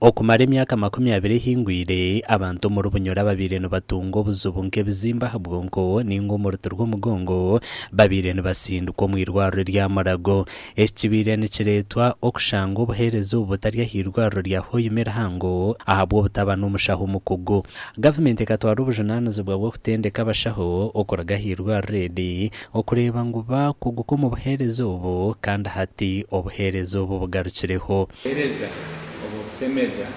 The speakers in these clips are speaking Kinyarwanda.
okumara emyaka 20 hingwire abantu mu Rubunyora babire no batunga obuzubu nk'ebizimba habwonko ningo mu rutu rw'umugongo babire no basinduka mu irwariro rya Marago. Ekibire nikiretwa okushanga obuherezo butari ahirwariro rya Hoima Hango ahabwo butaba n'omushaho mukugu. Government ekatwara obujunanizibwa bwo kutendeka abashaho okuraga ahirwariro eri okureba ngo bakuguka mu buherezo obu kandi hati obuherezo obu bugarukireho. Semeza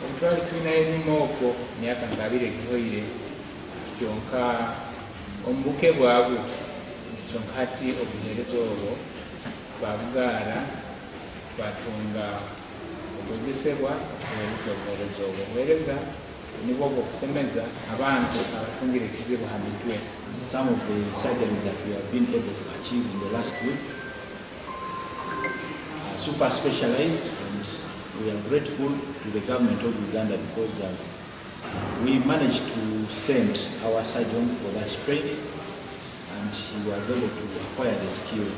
omutwali tulina emimoko myaka ngabire gihoire kyonka omubuke bwabwe kyonka hati obuherezo obwo babugaara batunga okwegesebwa obuherezo obwo obuheereza nibwo okusemeza abantu abatungire ekizibu ha mitwe. Some of the surgeries that we have been able to achieve in the last week are super specialized, and we are grateful to the government of Uganda because we managed to send our surgeon for that training and he was able to acquire the skill.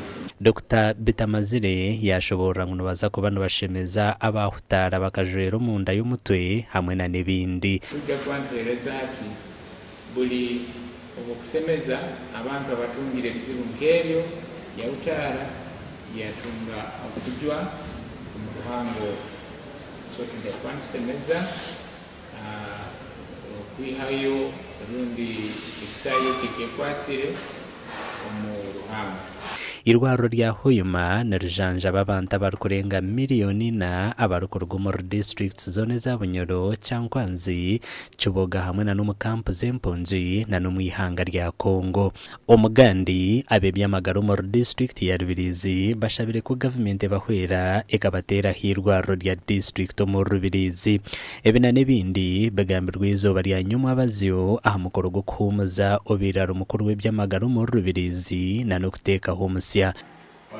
Dr. Bitamazire yashobora ngo baza kuba bashemeza abahutara bakajwera mu nda y'umutwe hamwe na nebindi. Tujja kwantereza ati buli okusemeza abantu abatungire ebizibu nk'ebyo yawutara yatunga okujwa mu ruhango. So tujja kwansemeza okwihayo rundi ekisayo kikekwasire mu ruhango. Irwariro rya Hoima narijanja abantu abarukurenga miliyoni na abarukurwa muri districts zone za Bunyoro, Cyankwanzi, Kiboga hamwe na mu campus Emponzi na mu ihanga rya Kongo. Omugandi abebyamagaro muri district ya Rubirizi bashabire ku government bahwera ekabatera hirwariro rya district mu Rubirizi. Ebina nebindi bagambirwa izoba rya nyuma abazyo ahamukoro go kuhumuza obiraro mukuru w'ebyamagaro mu Rubirizi na no kuteka homu. Want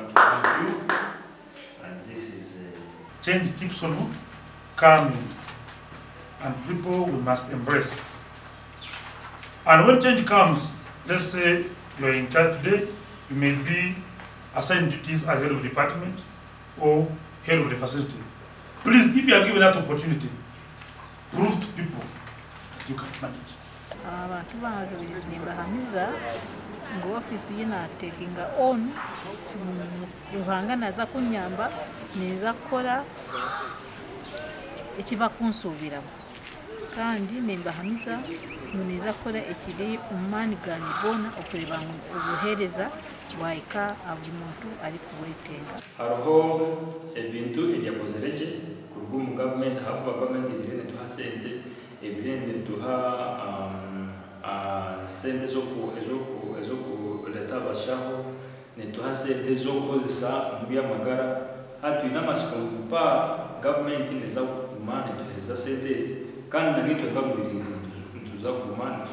to thank you, and this is change keeps on coming, and people we must embrace. And when change comes, let's say you are in charge today, you may be assigned duties as head of the department or head of the facility. Please, if you are given that opportunity, prove to people that you can manage. Ngo ofisi yina takinga on ruhangana za kunyamba neza kora ekiba kunsubira kandi nembahamiza neza kora ekiri umani gani bona okureba ubuhereza waika abumuntu ari kuwetenga. Hariho ebintu ebyakozereje kurwa mu government haba government ibirene tuhasente ibirene tuha sente zo leta bashaho netuhasente zo kozesa mu byamagara hatu inamasikompa government neza kumana tuheza sente kandi na nitwe twagubiriza tuza kumana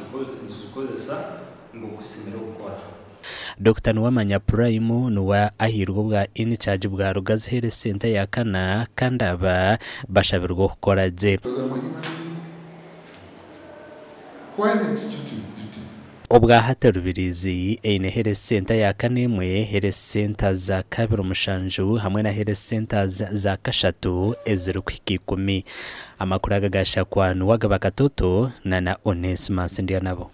tukozesa ngo kusimira gukora. Dr. Nwamanya Prime nuwa ahirwa bwa in charge bwa Rugazi Health Center ya Kana kandi aba bashabirwa gukora je obwa hata Rubirizi eine Health Center ya Kanemwe, Health Center za Kabiro Mushanju hamwe na Health Centers za Kashatu eziri kwikikumi. Amakuru agagasha kwa Nuwaga Bakatoto na Onesmus ndiyo nabo.